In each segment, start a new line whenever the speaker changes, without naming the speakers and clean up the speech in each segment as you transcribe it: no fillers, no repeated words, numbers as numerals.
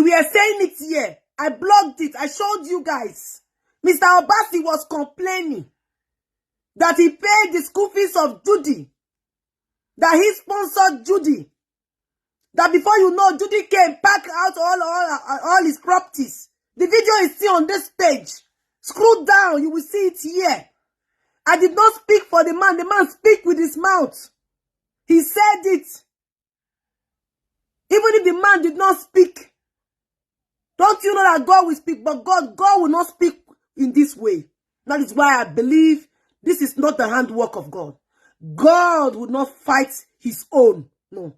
We are saying it here. I blogged it. I showed you guys. Mr. Obasi was complaining that he paid the school fees of Judy, that he sponsored Judy, that before you know, Judy came, pack out all his properties. The video is still on this page. Scroll down, you will see it here. I did not speak for the man speak with his mouth. He said it. Even if the man did not speak, don't you know that God will speak? But God will not speak in this way. That is why I believe this is not the handwork of God. God will not fight his own. No.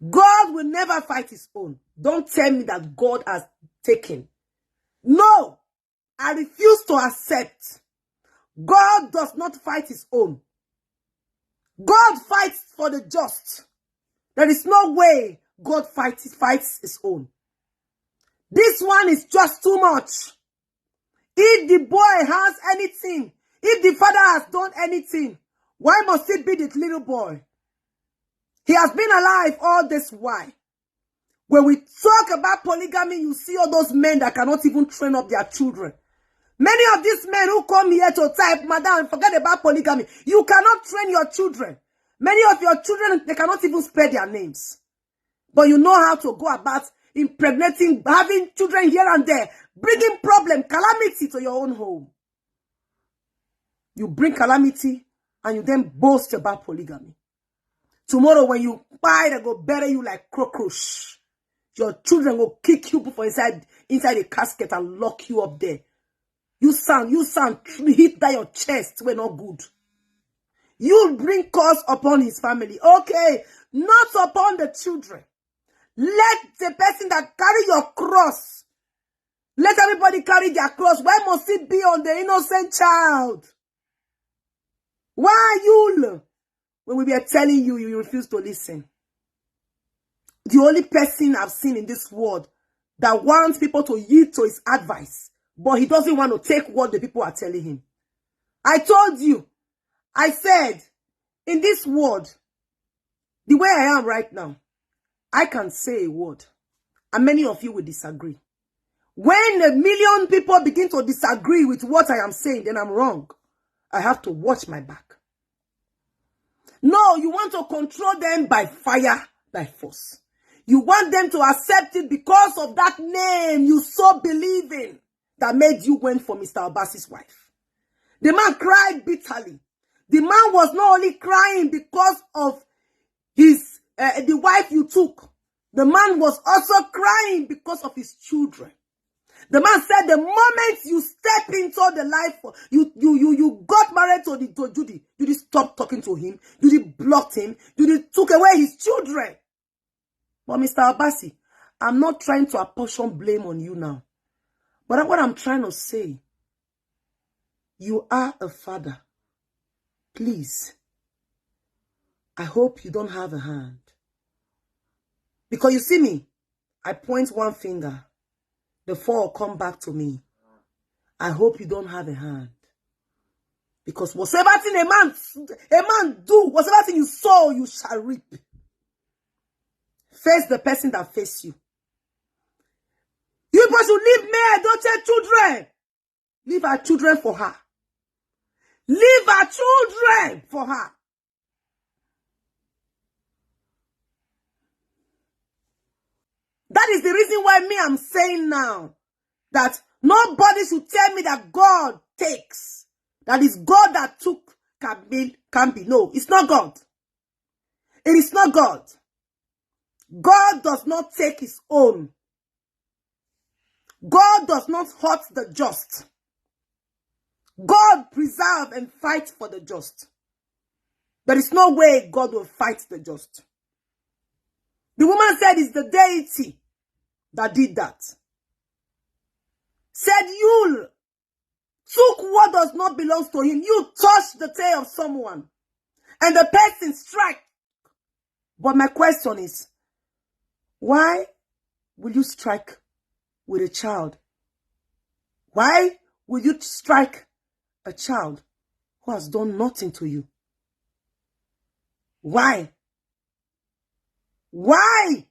God will never fight his own. Don't tell me that God has taken. No. I refuse to accept. God does not fight his own. God fights for the just. There is no way God fights his own. This one is just too much. If the boy has anything, if the father has done anything, why must it be the little boy? He has been alive all this while. When we talk about polygamy, you see all those men that cannot even train up their children. Many of these men who come here to type, madam, forget about polygamy. You cannot train your children. Many of your children, they cannot even spell their names. But you know how to go about impregnating, having children here and there, bringing problem, calamity to your own home. You bring calamity and you then boast about polygamy. Tomorrow when you buy, they go bury you like cockroach. Your children will kick you for inside a casket and lock you up there. You sound, hit that your chest were not good. You bring curse upon his family. Okay, not upon the children. Let the person that carry your cross, let everybody carry their cross. Why must it be on the innocent child? Why you? When we were telling you, you refuse to listen. The only person I've seen in this world that wants people to yield to his advice, but he doesn't want to take what the people are telling him. I told you, I said, in this world, the way I am right now, I can say a word, and many of you will disagree. When 1 million people begin to disagree with what I am saying, then I'm wrong. I have to watch my back. No, you want to control them by fire, by force. You want them to accept it because of that name you so believe in that made you went for Mr. Obasi's wife. The man cried bitterly. The man was not only crying because of his the wife you took. The man was also crying because of his children. The man said the moment you step into the life, you got married to Judy. Judy stopped talking to him. Judy blocked him. Judy took away his children. But Mr. Obasi, I'm not trying to apportion blame on you now. But what I'm trying to say, you are a father. Please, I hope you don't have a hand. Because you see me, I point one finger. The four come back to me. I hope you don't have a hand. Because whatever thing a man do, whatever thing you sow, you shall reap. Face the person that face you. You must leave Mayyuledochie children. Leave our children for her. Leave our children for her. That is the reason why I'm saying now that nobody should tell me that God takes. That is God that took can be. No, it's not God. It is not God. God does not take his own. God does not hurt the just. God preserve and fight for the just. There is no way God will fight the just. The woman said it's the deity that did that. Said Yul took what does not belong to him. You touched the tail of someone and the person strike. But my question is, why will you strike with a child? Why will you strike a child who has done nothing to you? Why? Why?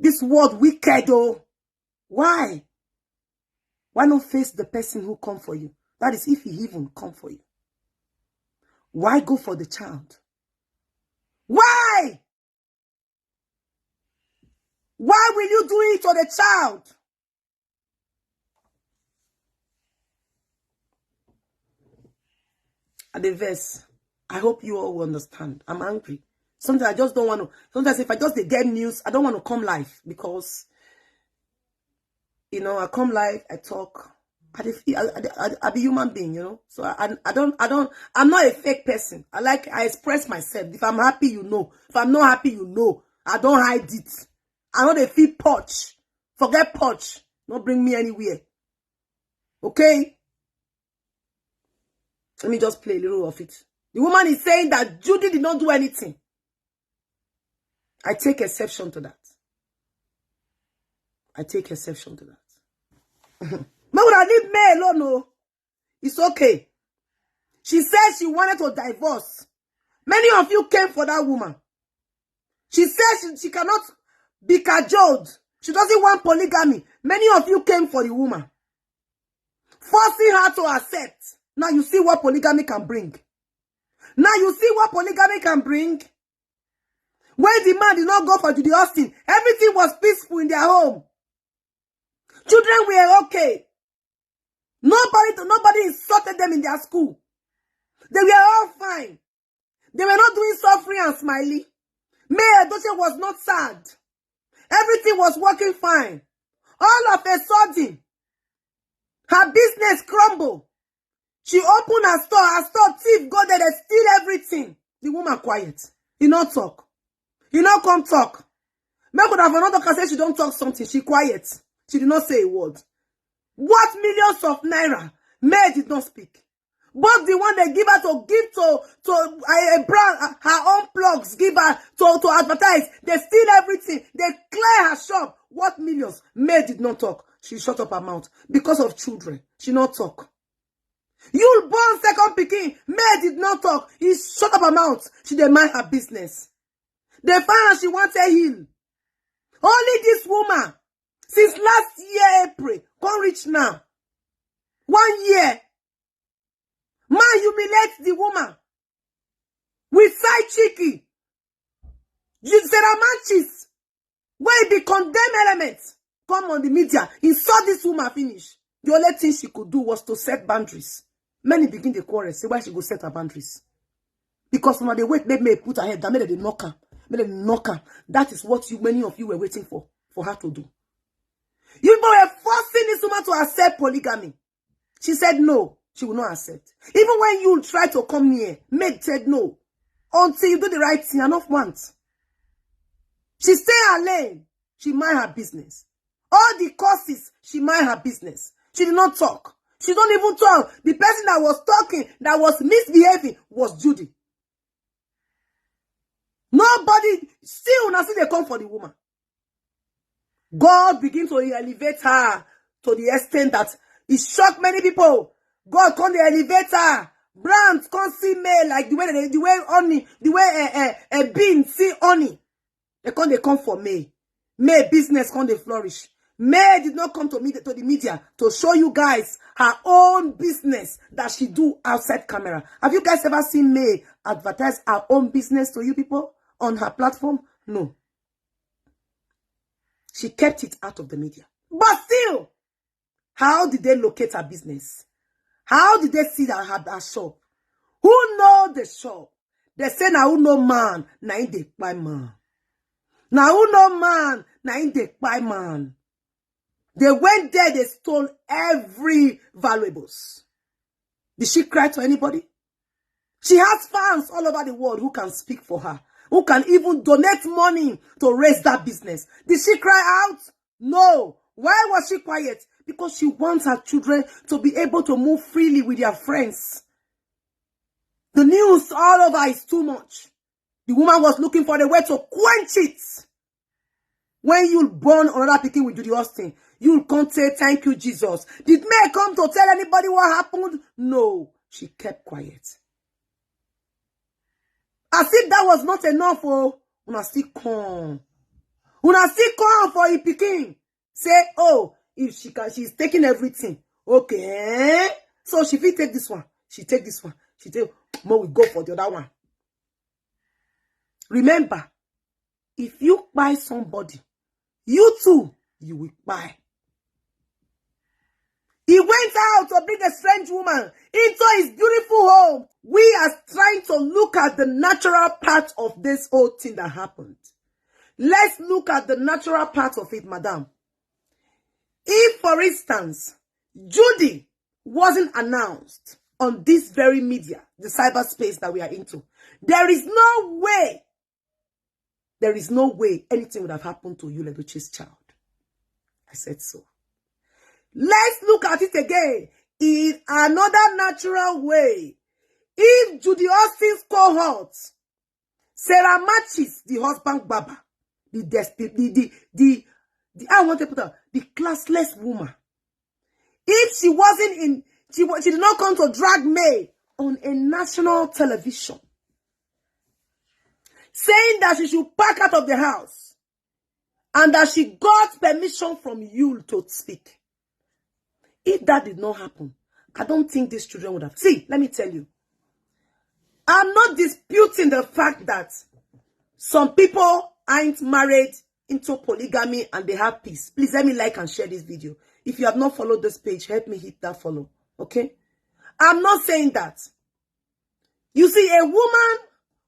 This world wicked, oh. Why? Why not face the person who come for you? That is if he even come for you. Why go for the child? Why? Why will you do it for the child? At the verse, I hope you all will understand. I'm angry. Sometimes I just don't want to. Sometimes if I just get news, I don't want to come live because, you know, I come live, I talk. I be human being, you know. So I'm not a fake person. I express myself. If I'm happy, you know. If I'm not happy, you know. I don't hide it. I know they feel porch. Forget porch. Don't bring me anywhere. Okay? Let me just play a little of it. The woman is saying that Judy did not do anything. I take exception to that. I take exception to that. Man would have leave me alone, no. It's okay. She said she wanted to divorce. Many of you came for that woman. She says she cannot be cajoled. She doesn't want polygamy. Many of you came for the woman. Forcing her to accept. Now you see what polygamy can bring. Now you see what polygamy can bring. When the man did not go for Judy Austin, everything was peaceful in their home. Children were okay. Nobody insulted them in their school. They were all fine. They were not doing suffering and smiley. Mayyuledochie was not sad. Everything was working fine. All of a sudden, her business crumbled. She opened her store thief go there, they steal everything. The woman quiet. He not talk. He not come talk. Maybe could have another can say she don't talk something. She quiet. She did not say a word. What millions of naira? May did not speak. But the one they give her to a brand, her own plugs, give her to advertise. They steal everything. They clear her shop. What millions? May did not talk. She shut up her mouth. Because of children. She not talk. Yul born second pikin. May did not talk. He shut up her mouth. She did mind her business. They found she wanted heal. Only this woman. Since last year, April, can't reach now. 1 year. Man humiliates the woman. With side cheeky. Manchis. Where be condemned elements. Come on the media. He saw this woman finish. The only thing she could do was to set boundaries. Many begin the quarrel. Say why she go set her boundaries. Because when they wait, they may put her head down. Maybe they knock her. Maybe they knock her. That is what many of you were waiting for her to do. You were forcing this woman to accept polygamy. She said no, she will not accept. Even when you try to come near, Meg said no. Until you do the right thing, enough once. She stay her lane. She mind her business. All the causes, she mind her business. She did not talk. She don't even talk. The person that was talking, that was misbehaving, was Judy. Nobody, still, now see they come for the woman. God begins to elevate her to the extent that it shocked many people. God come to elevate her. Brands can't see May like the way honey, the way a bean see honey. They come for May. May business come to flourish. May did not come to the media to show you guys her own business that she do outside camera. Have you guys ever seen May advertise her own business to you people on her platform? No. She kept it out of the media. But still, how did they locate her business? How did they see her shop? Who know the shop? They say, now who know man? Now in the buy man. Now who know man? Now in the buy man. They went there, they stole every valuables. Did she cry to anybody? She has fans all over the world who can speak for her. Who can even donate money to raise that business. Did she cry out? No. Why was she quiet? Because she wants her children to be able to move freely with their friends. The news all over is too much. The woman was looking for the way to quench it. When you born another pikin with Judy Austin, you'll come say, thank you, Jesus. Did May come to tell anybody what happened? No. She kept quiet. As if that was not enough, oh, una still come. Una still come for a pikin. Say, oh, if she's taking everything. Okay. So she fit take this one. She take this one. She take, more we go for the other one. Remember, if you buy somebody, you too, you will buy. He went out to bring a strange woman into his beautiful home. We are trying to look at the natural part of this whole thing that happened. Let's look at the natural part of it, madam. If, for instance, Judy wasn't announced on this very media, the cyberspace that we are into, there is no way anything would have happened to Yul Edochie's child. I said so. Let's look at it again in another natural way. If Judy Austin's cohort, Sarah matches the husband Baba, the classless woman. If she wasn't in, she did not come to drag May on a national television, saying that she should pack out of the house and that she got permission from Yul to speak. If that did not happen, I don't think these children would have. See, let me tell you. I'm not disputing the fact that some people aren't married into polygamy and they have peace. Please let me like and share this video. If you have not followed this page, help me hit that follow. Okay? I'm not saying that. You see, a woman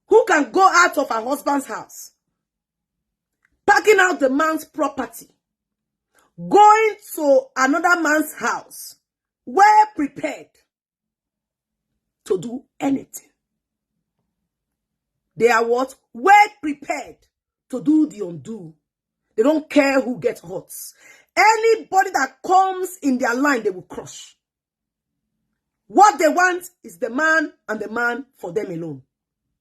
who can go out of her husband's house, packing out the man's property, going to another man's house, well prepared to do anything. They are what? Well prepared to do the undo. They don't care who gets hurt. Anybody that comes in their line, they will crush. What they want is the man and the man for them alone.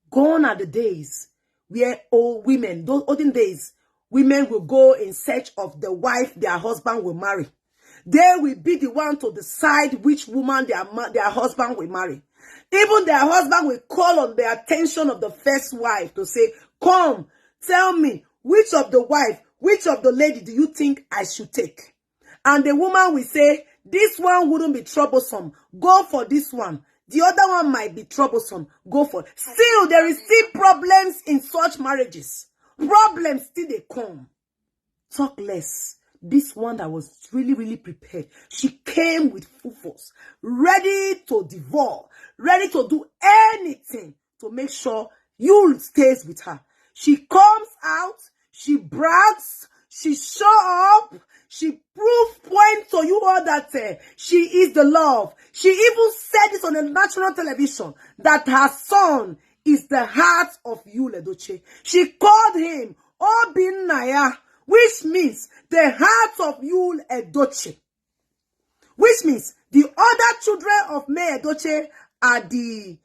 Gone are the days where old women, those olden days, women will go in search of the wife their husband will marry. They will be the one to decide which woman their husband will marry. Even their husband will call on the attention of the first wife to say, come, tell me, which of the lady do you think I should take? And the woman will say, this one wouldn't be troublesome. Go for this one. The other one might be troublesome. Go for it. Still, there is still problems in such marriages. Problems still they come. Talk less. This one that was really, really prepared. She came with full force, ready to devour, ready to do anything to make sure Yul stays with her. She comes out, she brags, she show up, she point to you all that she is the love. She even said this on a national television that her son is the heart of Yul Edochie. She called him Obinnaya, which means the heart of Yul Edochie. Which means the other children of Mayyuledochie are the,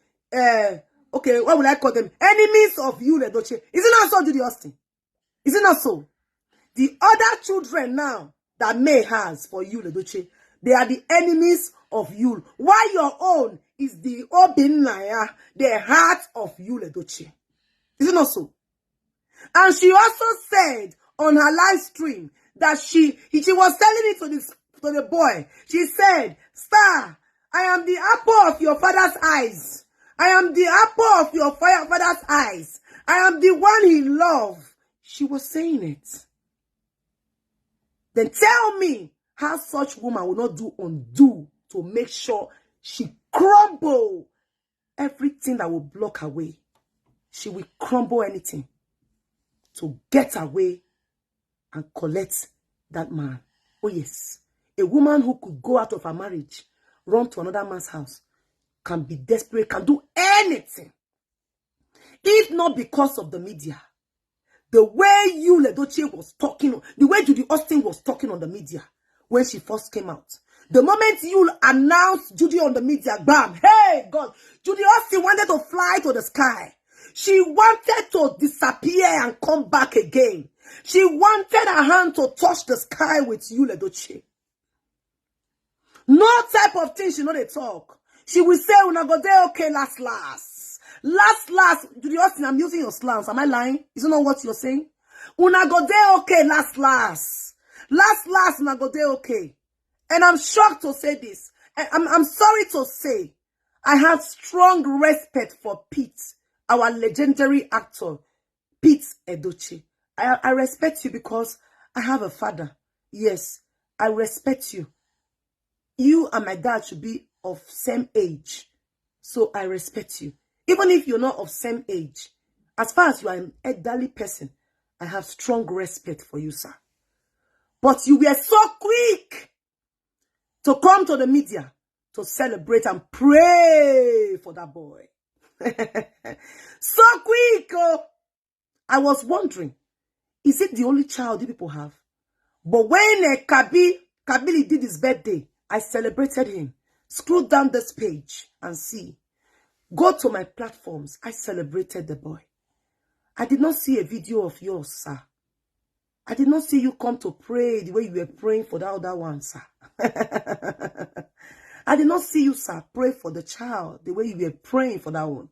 okay, what will I call them? Enemies of Yul Edochie. Is it not so, Judy Austin? Is it not so? The other children now that May has for Yul Edochie, they are the enemies of Yul. While your own is the Obinnaya, the heart of Yul Edochie. Is it not so? And she also said on her live stream that she was telling it to the boy. She said, Star, I am the apple of your father's eyes. I am the apple of your father's eyes. I am the one he loved. She was saying it. Then tell me how such woman will not do undo to make sure she crumble everything that will block her way. She will crumble anything to get away and collect that man. Oh yes, a woman who could go out of her marriage, run to another man's house, can be desperate, can do anything. If not because of the media. The way Yul Edochie was talking, the way Judy Austin was talking on the media when she first came out. The moment Yul announced Judy on the media, bam, hey God, Judy Austin wanted to fly to the sky. She wanted to disappear and come back again. She wanted her hand to touch the sky with Yul Edochie. No type of thing she know they talk. She will say, "Una go there, okay, last. Judy Austin, I'm using your slangs. Am I lying? Is it not what you're saying? Una go dey okay last. Last, una go dey okay. And I'm shocked to say this. I'm sorry to say, I have strong respect for Pete, our legendary actor, Pete Edochie. I respect you because I have a father. Yes, I respect you. You and my dad should be of same age. So I respect you. Even if you're not of same age, as far as you are an elderly person, I have strong respect for you, sir. But you were so quick to come to the media to celebrate and pray for that boy. So quick. Oh. I was wondering, is it the only child you people have? But when Kabili did his birthday, I celebrated him. Scroll down this page and see. Go to my platforms. I celebrated the boy. I did not see a video of yours, sir. I did not see you come to pray the way you were praying for the other one, sir. I did not see you, sir, pray for the child the way you were praying for that one.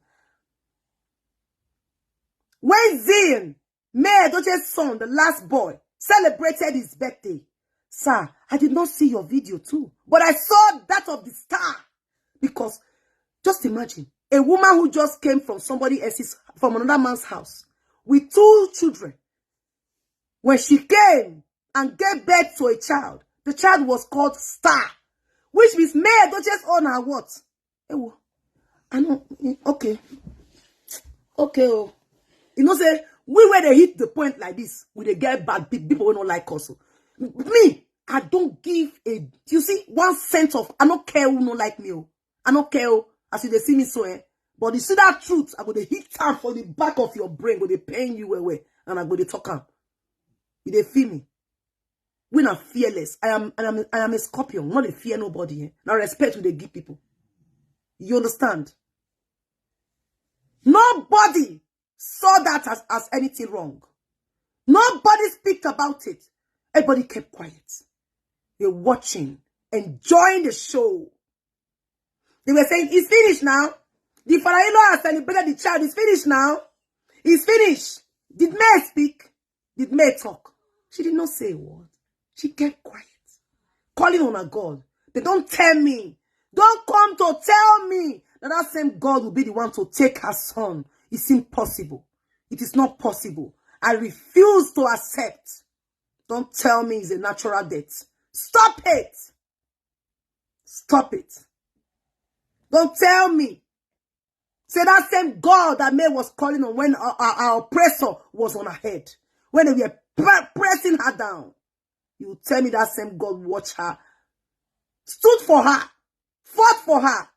When Zion, Mayyuledochie's son, the last boy, celebrated his birthday, sir, I did not see your video too. But I saw that of the star. Because, just imagine, a woman who just came from somebody else's, from another man's house, with 2 children. When she came and gave birth to a child, the child was called Star, which means Mayyuledochie's own are what? I know, okay. Okay, oh. You know, say, when they hit the point like this, when they get bad, people will not like us. Me, I don't give a, you see, 1 cent of, I don't care who don't like me. Oh. I don't care, oh, as you they see me so, eh. But you see that truth, I go to hit time for the back of your brain, go to pain you away, and I go to talk am. You they feel me? We not fearless. I am a scorpion, not a fear nobody. Eh? Now respect who they give people. You understand? Nobody saw that as anything wrong. Nobody speak about it. Everybody kept quiet. They're watching, enjoying the show. They were saying, it's finished now. The father-in-law has celebrated the child. It's finished now. It's finished. Did May speak? Did May talk? She did not say a word. She kept quiet. Calling on her God. They don't tell me. Don't come to tell me that same God will be the one to take her son. It's impossible. It is not possible. I refuse to accept. Don't tell me it's a natural death. Stop it. Stop it. Don't tell me. Say that same God that May was calling on when our oppressor was on her head. When they were pressing her down. You tell me that same God watched her. Stood for her. Fought for her.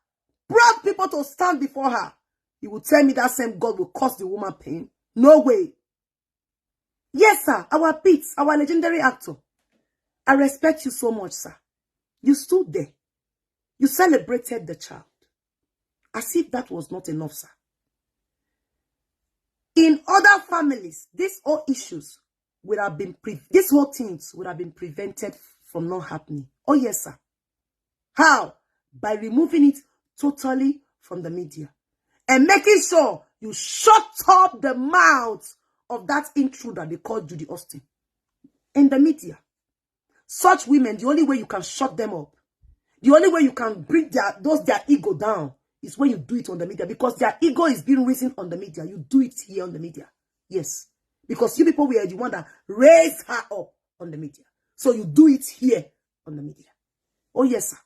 Brought people to stand before her. You will tell me that same God will cause the woman pain? No way. Yes, sir. Our Pete, our legendary actor. I respect you so much, sir. You stood there. You celebrated the child. As if that was not enough, sir. In other families, these whole issues would have been, these whole things would have been prevented from not happening. Oh, yes, sir. How? By removing it totally from the media. And making sure you shut up the mouth of that intruder they call Judy Austin. In the media. Such women, the only way you can shut them up, the only way you can bring their ego down is when you do it on the media. Because their ego is being risen on the media. You do it here on the media. Yes. Because you people were the one that raised her up on the media. So you do it here on the media. Oh, yes, sir.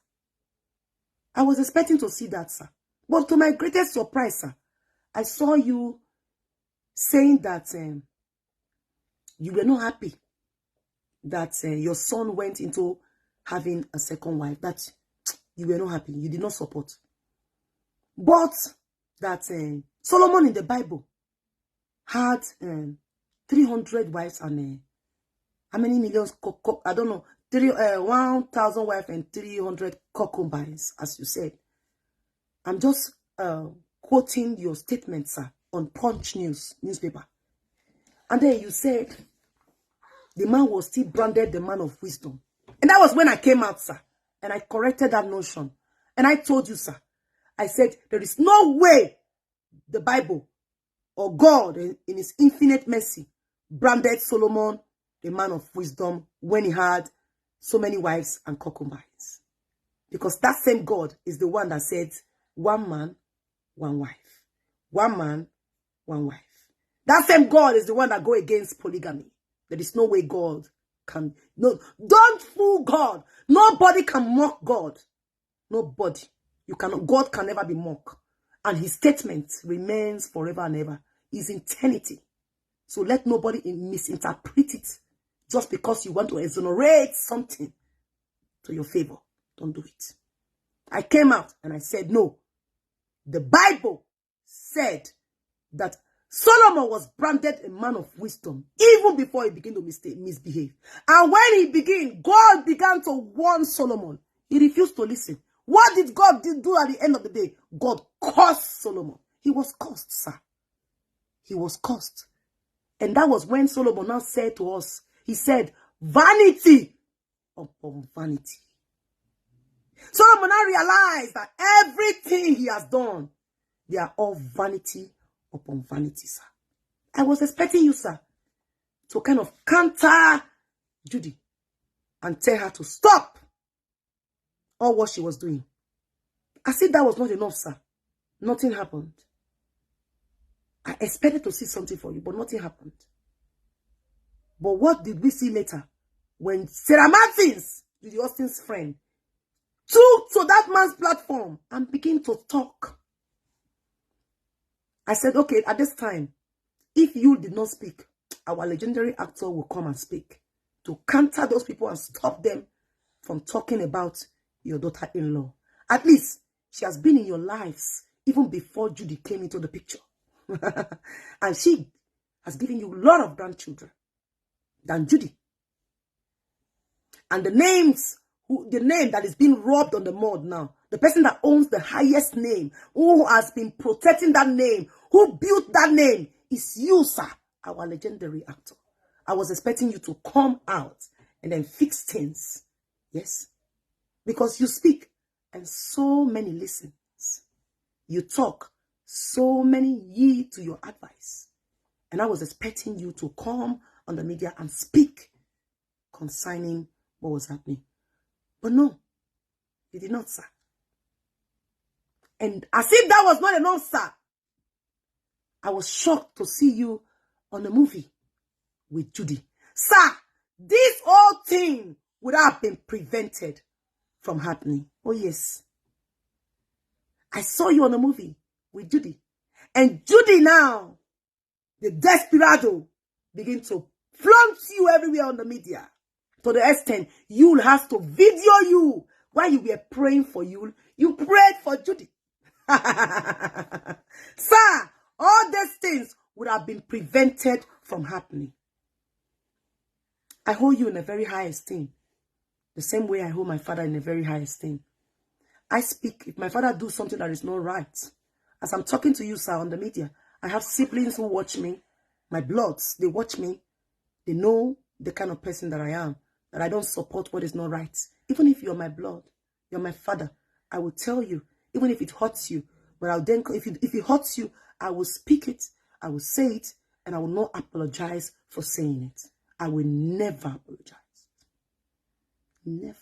I was expecting to see that, sir. But to my greatest surprise, sir, I saw you saying that you were not happy that your son went into having a second wife. That you were not happy. You did not support. But that Solomon in the Bible had 300 wives and how many millions? I don't know. 1,000 wives and 300 concubines, as you said. I'm just quoting your statement, sir, on Punch newspaper. And then you said the man was still branded the man of wisdom. And that was when I came out, sir. And I corrected that notion. And I told you, sir, I said, there is no way the Bible or God in his infinite mercy branded Solomon a man of wisdom when he had so many wives and concubines. Because that same God is the one that said, one man, one wife. One man, one wife. That same God is the one that go against polygamy. There is no way God can. No, don't fool God. Nobody can mock God. Nobody. You cannot. God can never be mocked. And his statement remains forever and ever. His eternity. So let nobody misinterpret it just because you want to exonerate something to your favor. Don't do it. I came out and I said, no. The Bible said that Solomon was branded a man of wisdom even before he began to misbehave. And when he began, God began to warn Solomon. He refused to listen. What did God do at the end of the day? God cursed Solomon. He was cursed, sir. He was cursed. And that was when Solomon now said to us, he said, vanity upon vanity. Solomon now realized that everything he has done, they are all vanity upon vanity, sir. I was expecting you, sir, to kind of counter Judy and tell her to stop all what she was doing. I said that was not enough, sir. Nothing happened. I expected to see something for you, but nothing happened. But what did we see later? When Sarah Martins, Judy Austin's friend, took to that man's platform and began to talk. I said, okay, at this time, if you did not speak, our legendary actor will come and speak to counter those people and stop them from talking about your daughter-in-law. At least, she has been in your lives even before Judy came into the picture. And she has given you a lot of grandchildren than Judy. And the name that is being robbed on the mud now, the person that owns the highest name, who has been protecting that name, who built that name, is you, sir, our legendary actor. I was expecting you to come out and then fix things. Yes. Because you speak and so many listens. You talk, so many yield to your advice. And I was expecting you to come on the media and speak concerning what was happening. But no, you did not, sir. And as if that was not enough, sir, I was shocked to see you on a movie with Judy. Sir, this whole thing would have been prevented from happening. Oh, yes. I saw you on a movie with Judy. And Judy now, the desperado, begin to flaunt you everywhere on the media. To the extent, Yul has to video you. While you were praying for Yul, you prayed for Judy. Sir, all these things would have been prevented from happening. I hold you in a very high esteem. The same way I hold my father in a very high esteem. I speak, if my father do something that is not right, as I'm talking to you, sir, on the media, I have siblings who watch me, my bloods, they watch me. They know the kind of person that I am, that I don't support what is not right. Even if you're my blood, you're my father, I will tell you, even if it hurts you, but I'll then, if it hurts you, I will speak it, I will say it, and I will not apologize for saying it. I will never apologize. Never.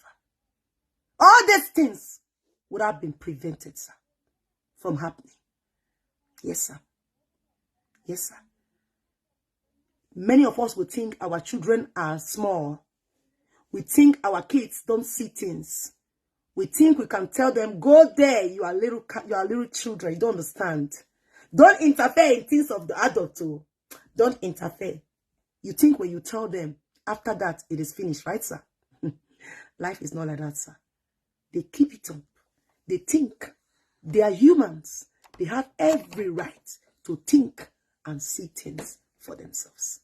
All these things would have been prevented, sir, from happening. Yes, sir. Yes, sir. Many of us will think our children are small. We think our kids don't see things. We think we can tell them, go there, you are little children, you don't understand. Don't interfere in things of the adult too. Don't interfere. You think when you tell them, after that, it is finished, right, sir? Life is not like that, sir. They keep it up. They think. They are humans. They have every right to think and see things for themselves.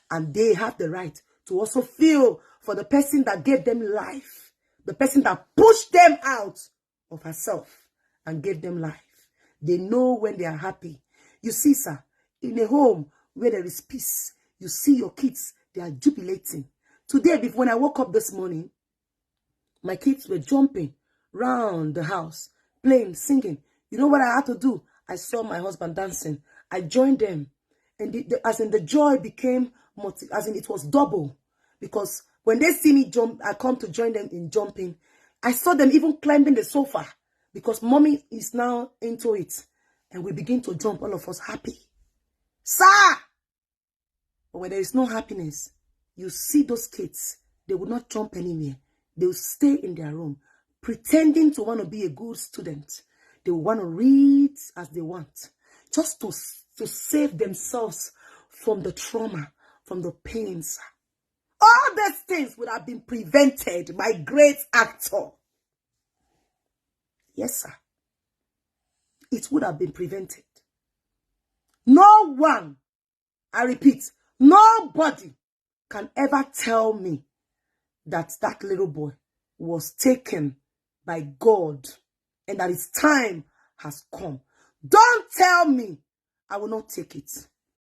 And they have the right to also feel for the person that gave them life. The person that pushed them out of herself and gave them life. They know when they are happy. You see, sir, in a home where there is peace, you see your kids, they are jubilating. Today, when I woke up this morning, my kids were jumping round the house, playing, singing. You know what I had to do? I saw my husband dancing. I joined them. And as in the joy became as in it was double. Because when they see me jump, I come to join them in jumping. I saw them even climbing the sofa because mommy is now into it. And we begin to jump, all of us happy. Sir! But when there is no happiness, you see those kids, they will not jump anywhere. They will stay in their room, pretending to want to be a good student. They will want to read as they want, just to save themselves from the trauma, from the pains. All these things would have been prevented by great actor. Yes, sir. It would have been prevented. No one, I repeat, nobody can ever tell me that that little boy was taken by God and that his time has come. Don't tell me I will not take it.